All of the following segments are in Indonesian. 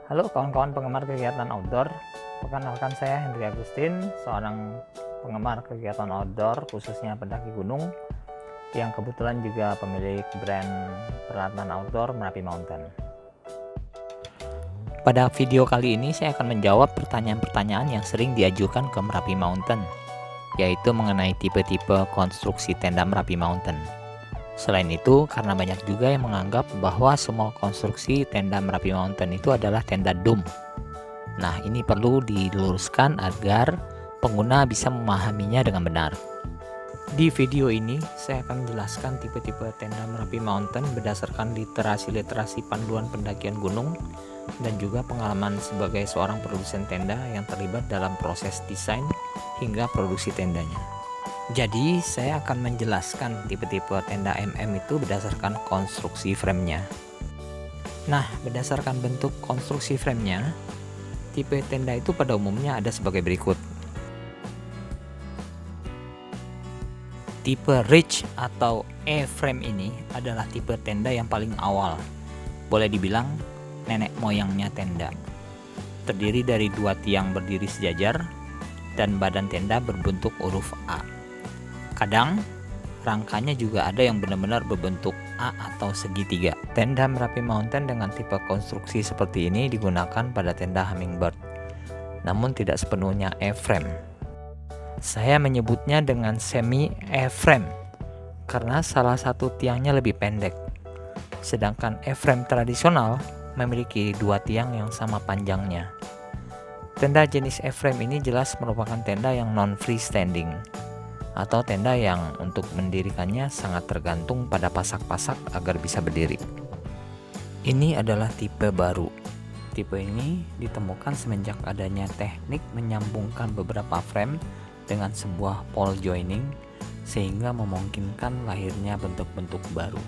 Halo kawan-kawan penggemar kegiatan outdoor, perkenalkan saya Hendri Agustin, seorang penggemar kegiatan outdoor khususnya pendaki gunung yang kebetulan juga pemilik brand peralatan outdoor Merapi Mountain. Pada video kali ini saya akan menjawab pertanyaan-pertanyaan yang sering diajukan ke Merapi Mountain, yaitu mengenai tipe-tipe konstruksi tenda Merapi Mountain. Selain itu, karena banyak juga yang menganggap bahwa semua konstruksi tenda Merapi Mountain itu adalah tenda dum. Nah, ini perlu diluruskan agar pengguna bisa memahaminya dengan benar. Di video ini, saya akan menjelaskan tipe-tipe tenda Merapi Mountain berdasarkan literasi-literasi panduan pendakian gunung dan juga pengalaman sebagai seorang produsen tenda yang terlibat dalam proses desain hingga produksi tendanya. Jadi, saya akan menjelaskan tipe-tipe tenda MM itu berdasarkan konstruksi framenya. Nah, berdasarkan bentuk konstruksi framenya, tipe tenda itu pada umumnya ada sebagai berikut. Tipe ridge atau E-frame ini adalah tipe tenda yang paling awal. Boleh dibilang nenek moyangnya tenda. Terdiri dari dua tiang berdiri sejajar dan badan tenda berbentuk huruf A. Kadang rangkanya juga ada yang benar-benar berbentuk A atau segitiga. Tenda Merapi Mountain dengan tipe konstruksi seperti ini digunakan pada tenda Hummingbird, namun tidak sepenuhnya E-frame. Saya menyebutnya dengan semi E-frame karena salah satu tiangnya lebih pendek, sedangkan E-frame tradisional memiliki dua tiang yang sama panjangnya. Tenda jenis E-frame ini jelas merupakan tenda yang non-freestanding, atau tenda yang untuk mendirikannya sangat tergantung pada pasak-pasak agar bisa berdiri. Ini adalah tipe baru. Tipe ini ditemukan semenjak adanya teknik menyambungkan beberapa frame dengan sebuah pole joining sehingga memungkinkan lahirnya bentuk-bentuk baru.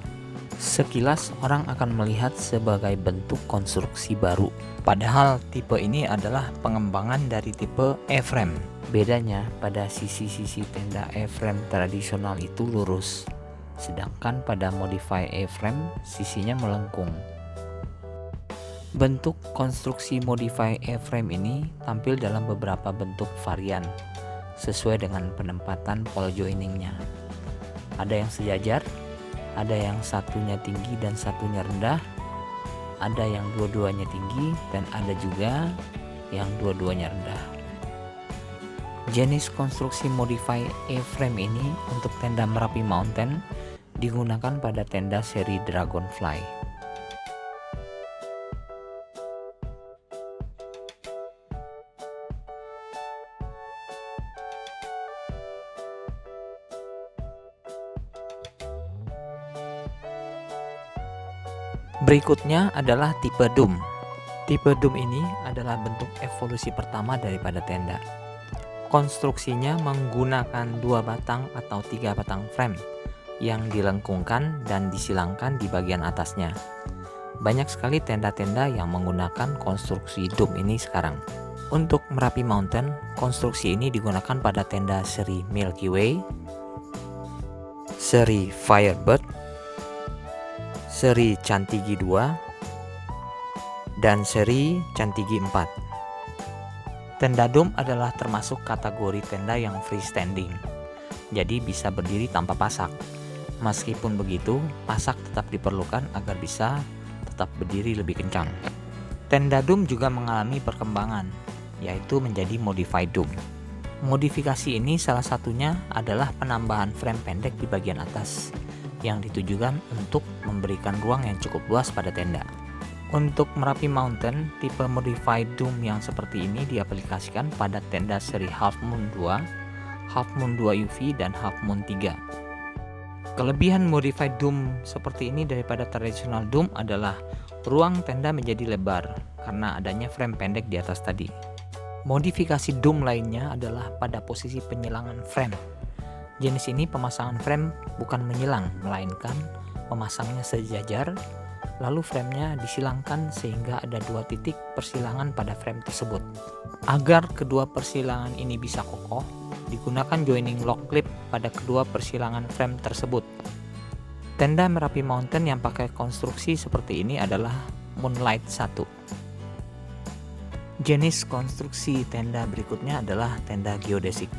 Sekilas orang akan melihat sebagai bentuk konstruksi baru, padahal tipe ini adalah pengembangan dari tipe E-frame. Bedanya pada sisi-sisi tenda E-frame tradisional itu lurus, sedangkan pada modify E-frame sisinya melengkung. Bentuk konstruksi modify E-frame ini tampil dalam beberapa bentuk varian sesuai dengan penempatan pole joiningnya. Ada yang sejajar, ada yang satunya tinggi dan satunya rendah, ada yang dua-duanya tinggi dan ada juga yang dua-duanya rendah. Jenis konstruksi modify E-frame ini untuk tenda Merapi Mountain digunakan pada tenda seri Dragonfly. Berikutnya adalah tipe dum. Tipe dum ini adalah bentuk evolusi pertama daripada tenda. Konstruksinya menggunakan 2 batang atau 3 batang frame yang dilengkungkan dan disilangkan di bagian atasnya. Banyak sekali tenda-tenda yang menggunakan konstruksi dum ini sekarang. Untuk Merapi Mountain, konstruksi ini digunakan pada tenda seri Milky Way, seri Firebird, seri Cantigi 2, dan seri Cantigi 4. Tenda dum adalah termasuk kategori tenda yang freestanding, jadi bisa berdiri tanpa pasak. Meskipun begitu, pasak tetap diperlukan agar bisa tetap berdiri lebih kencang. Tenda dum juga mengalami perkembangan, yaitu menjadi modified dum. Modifikasi ini salah satunya adalah penambahan frame pendek di bagian atas, yang ditujukan untuk memberikan ruang yang cukup luas pada tenda. Untuk Merapi Mountain, tipe modified dum yang seperti ini diaplikasikan pada tenda seri Half Moon 2, Half Moon 2 UV, dan Half Moon 3. Kelebihan modified dum seperti ini daripada tradisional dum adalah ruang tenda menjadi lebar karena adanya frame pendek di atas tadi. Modifikasi dum lainnya adalah pada posisi penyilangan frame. Jenis ini pemasangan frame bukan menyilang, melainkan memasangnya sejajar, lalu framenya disilangkan sehingga ada 2 titik persilangan pada frame tersebut. Agar kedua persilangan ini bisa kokoh, digunakan joining lock clip pada kedua persilangan frame tersebut. Tenda Merapi Mountain yang pakai konstruksi seperti ini adalah Moonlight 1. Jenis konstruksi tenda berikutnya adalah tenda geodesik.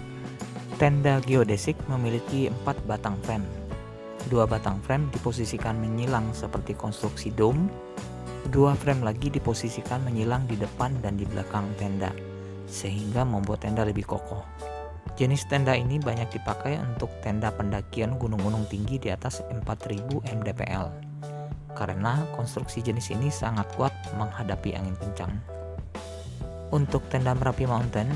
Tenda geodesik memiliki 4 batang frame. 2 batang frame diposisikan menyilang seperti konstruksi dome, 2 frame lagi diposisikan menyilang di depan dan di belakang tenda, sehingga membuat tenda lebih kokoh. Jenis tenda ini banyak dipakai untuk tenda pendakian gunung-gunung tinggi di atas 4000 mdpl, karena konstruksi jenis ini sangat kuat menghadapi angin kencang. Untuk tenda Merapi Mountain,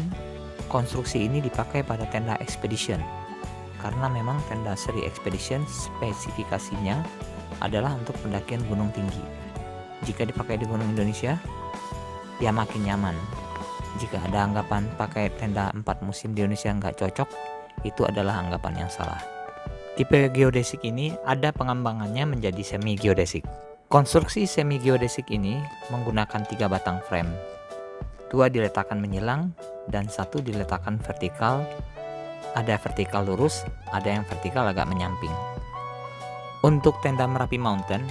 konstruksi ini dipakai pada tenda Expedition, karena memang tenda seri Expedition spesifikasinya adalah untuk pendakian gunung tinggi. Jika dipakai di gunung Indonesia, ya makin nyaman. Jika ada anggapan pakai tenda 4 musim di Indonesia nggak cocok, itu adalah anggapan yang salah. Tipe geodesik ini ada pengembangannya menjadi semi geodesik. Konstruksi semi geodesik ini menggunakan 3 batang frame. 2 diletakkan menyilang dan 1 diletakkan vertikal. Ada vertikal lurus, ada yang vertikal agak menyamping. Untuk tenda Merapi Mountain,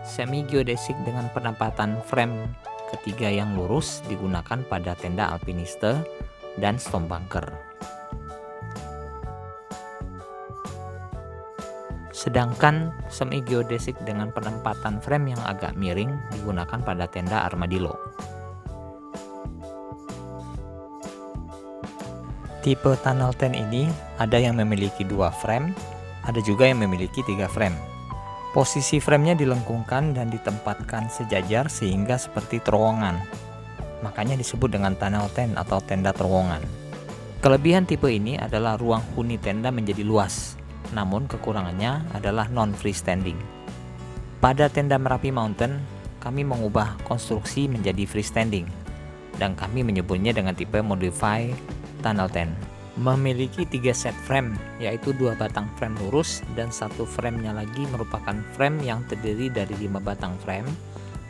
semi geodesik dengan penempatan frame ketiga yang lurus digunakan pada tenda alpiniste dan storm bunker. Sedangkan semi geodesik dengan penempatan frame yang agak miring digunakan pada tenda armadillo. Tipe tunnel tent ini ada yang memiliki 2 frame, ada juga yang memiliki 3 frame. Posisi framenya dilengkungkan dan ditempatkan sejajar sehingga seperti terowongan. Makanya disebut dengan tunnel tent atau tenda terowongan. Kelebihan tipe ini adalah ruang huni tenda menjadi luas, namun kekurangannya adalah non-freestanding. Pada tenda Merapi Mountain, kami mengubah konstruksi menjadi freestanding, dan kami menyebutnya dengan tipe modify tunnel tent. Memiliki 3 set frame, yaitu 2 batang frame lurus dan 1 framenya lagi merupakan frame yang terdiri dari 5 batang frame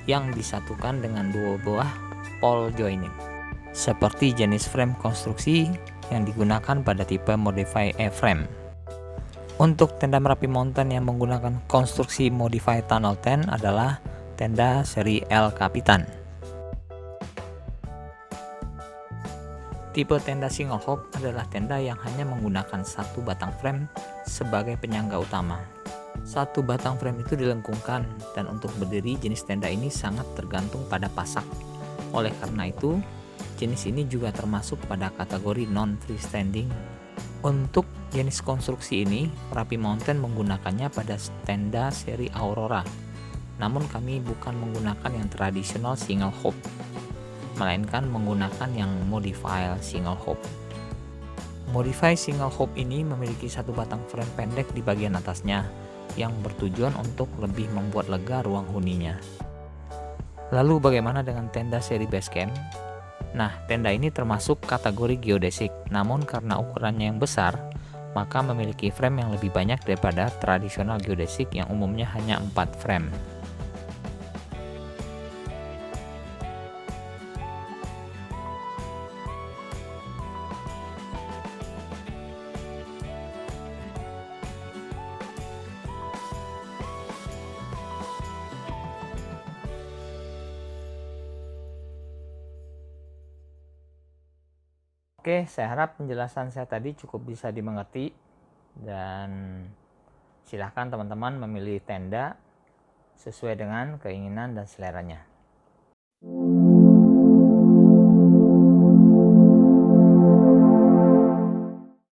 yang disatukan dengan 2 buah pole joining, seperti jenis frame konstruksi yang digunakan pada tipe modify A-frame. Untuk tenda Merapi Mountain yang menggunakan konstruksi modify tunnel tent adalah tenda seri El Capitan. Tipe tenda single hop adalah tenda yang hanya menggunakan 1 batang frame sebagai penyangga utama. 1 batang frame itu dilengkungkan, dan untuk berdiri jenis tenda ini sangat tergantung pada pasak. Oleh karena itu, jenis ini juga termasuk pada kategori non-freestanding. Untuk jenis konstruksi ini, Merapi Mountain menggunakannya pada tenda seri Aurora. Namun kami bukan menggunakan yang tradisional single hop, melainkan menggunakan yang modify single hop. Modify single hop ini memiliki 1 batang frame pendek di bagian atasnya yang bertujuan untuk lebih membuat lega ruang huninya. Lalu bagaimana dengan tenda seri Basecamp? Nah, tenda ini termasuk kategori geodesik, namun karena ukurannya yang besar, maka memiliki frame yang lebih banyak daripada tradisional geodesik yang umumnya hanya 4 frame. Oke, saya harap penjelasan saya tadi cukup bisa dimengerti, dan silahkan teman-teman memilih tenda sesuai dengan keinginan dan seleranya.